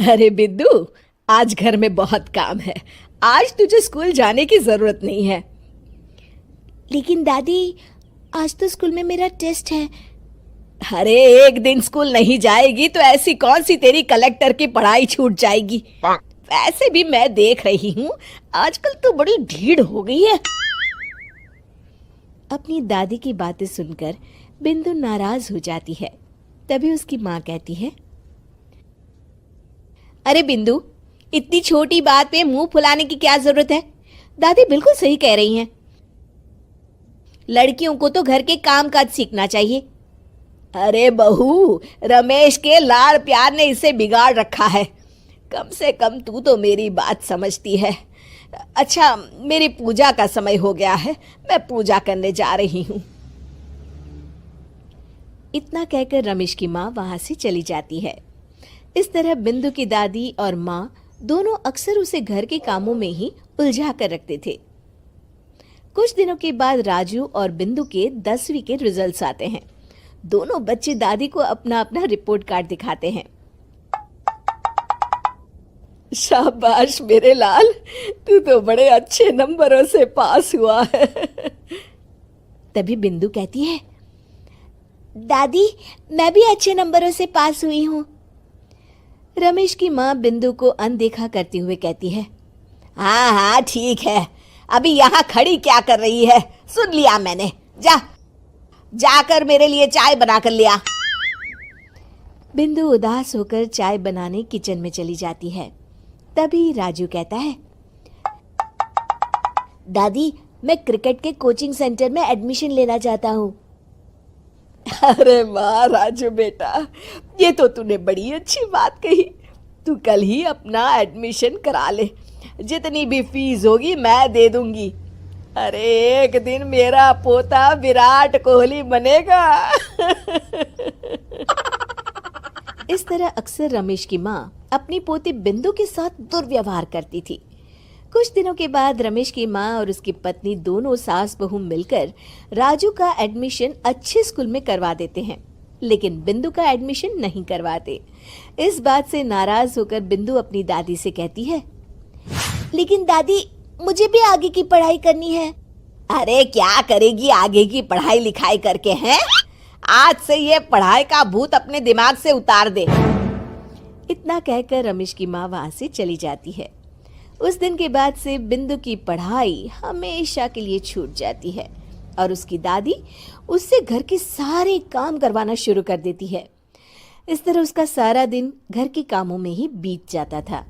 अरे बिद्दू, आज घर में बहुत काम है। आज तुझे स्कूल जाने की जरूरत नहीं है। लेकिन दादी, आज तो स्कूल में मेरा टेस्ट है। अरे एक दिन स्कूल नहीं जाएगी तो ऐसी कौन सी तेरी कलेक्टर की पढ़ाई छूट जाएगी। वैसे भी मैं देख रही हूँ आजकल तो बड़ी ढीठ हो गई है। अपनी दादी की बातें सुनकर बिंदु नाराज हो जाती है। तभी उसकी माँ कहती है, अरे बिंदु, इतनी छोटी बात पे मुंह फुलाने की क्या जरूरत है। दादी बिल्कुल सही कह रही हैं। लड़कियों को तो घर के काम काज सीखना चाहिए। अरे बहू, रमेश के लाड़ प्यार ने इसे बिगाड़ रखा है। कम से कम तू तो मेरी बात समझती है। अच्छा, मेरी पूजा का समय हो गया है, मैं पूजा करने जा रही हूँ। इतना कहकर रमेश की माँ वहां से चली जाती है। इस तरह बिंदु की दादी और माँ दोनों अक्सर उसे घर के कामों में ही उलझा कर रखते थे। कुछ दिनों के बाद राजू और बिंदु के 10वीं के रिजल्ट्स आते हैं। दोनों बच्चे दादी को अपना अपना रिपोर्ट कार्ड दिखाते हैं। शाबाश मेरे लाल, तू तो बड़े अच्छे नंबरों से पास हुआ है। तभी बिंदु कहती है, दादी, मैं भी अच्छे नंबरों से पास हुई हूँ। रमेश की माँ बिंदु को अनदेखा करते हुए कहती है, हाँ हाँ ठीक है, अभी यहाँ खड़ी क्या कर रही है, सुन लिया मैंने। जाकर मेरे लिए चाय बना कर लिया। बिंदु उदास होकर चाय बनाने किचन में चली जाती है। तभी राजू कहता है, दादी, मैं क्रिकेट के कोचिंग सेंटर में एडमिशन लेना चाहता हूँ। अरे वाह राजू बेटा, ये तो तूने बड़ी अच्छी बात कही। तू कल ही अपना एडमिशन करा ले, जितनी भी फीस होगी मैं दे दूंगी। अरे एक दिन मेरा पोता विराट कोहली बनेगा। इस तरह अक्सर रमेश की माँ अपनी पोती बिंदु के साथ दुर्व्यवहार करती थी। कुछ दिनों के बाद रमेश की माँ और उसकी पत्नी दोनों सास बहू मिलकर राजू का एडमिशन अच्छे स्कूल में करवा देते हैं, लेकिन बिंदु का एडमिशन नहीं करवाते। इस बात से नाराज होकर बिंदु अपनी दादी से कहती है, लेकिन दादी, मुझे भी आगे की पढ़ाई करनी है। अरे क्या करेगी आगे की पढ़ाई लिखाई करके हैं? आज से ये पढ़ाई का भूत अपने दिमाग से उतार दे। इतना कहकर रमेश की माँ वहां से चली जाती है। उस दिन के बाद से बिंदु की पढ़ाई हमेशा के लिए छूट जाती है और उसकी दादी उससे घर के सारे काम करवाना शुरू कर देती है। इस तरह उसका सारा दिन घर के कामों में ही बीत जाता था।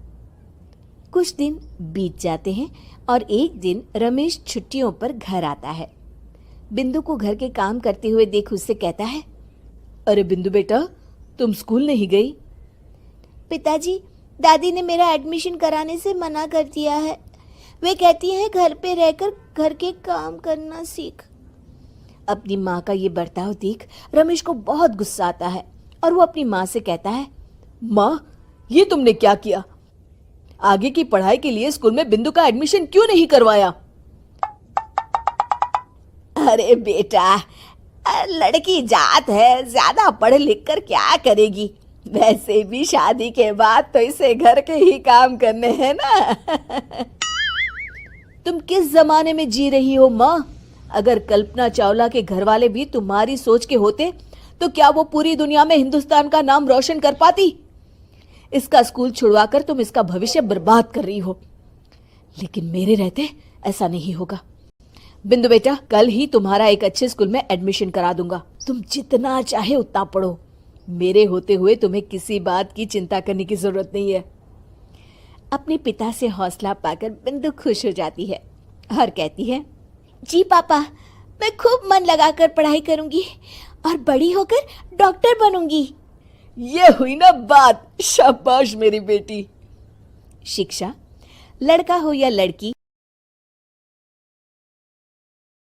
कुछ दिन बीत जाते हैं और एक दिन रमेश छुट्टियों पर घर आता है। बिंदु को घर के काम करते हुए देख उससे कहता है, अरे बिंदु बेटा, तुम स्कूल नहीं गई? पिताजी, दादी ने मेरा एडमिशन कराने से मना कर दिया है। वे कहती हैं घर पे रहकर घर के काम करना सीख। अपनी माँ का ये बर्ताव देख रमेश को बहुत गुस्सा आता है और वो अपनी माँ से कहता है, माँ, ये तुमने क्या किया? आगे की पढ़ाई के लिए स्कूल में बिंदु का एडमिशन क्यों नहीं करवाया? अरे बेटा, लड़की जात है, ज्यादा पढ़ लिख कर क्या करेगी? वैसे भी शादी के बाद तो इसे घर के ही काम करने हैं ना। तुम किस जमाने में जी रही हो माँ? अगर कल्पना चावला के घर वाले भी तुम्हारी सोच के होते तो क्या वो पूरी दुनिया में हिंदुस्तान का नाम रोशन कर पाती? इसका स्कूल छुड़वाकर तुम इसका भविष्य बर्बाद कर रही हो, लेकिन मेरे रहते ऐसा नहीं होगा। बिंदु बेटा, कल ही तुम्हारा एक अच्छे स्कूल में एडमिशन करा दूंगा। तुम जितना चाहे उतना पढ़ो। मेरे होते हुए तुम्हें किसी बात की चिंता करने की जरूरत नहीं है। अपने पिता से हौसला पाकर बिंदु खुश हो जाती है और कहती है, जी पापा, मैं खूब मन लगाकर पढ़ाई करूंगी और बड़ी होकर डॉक्टर बनूंगी। ये हुई ना बात। शाबाश मेरी बेटी। शिक्षा, लड़का हो या लड़की,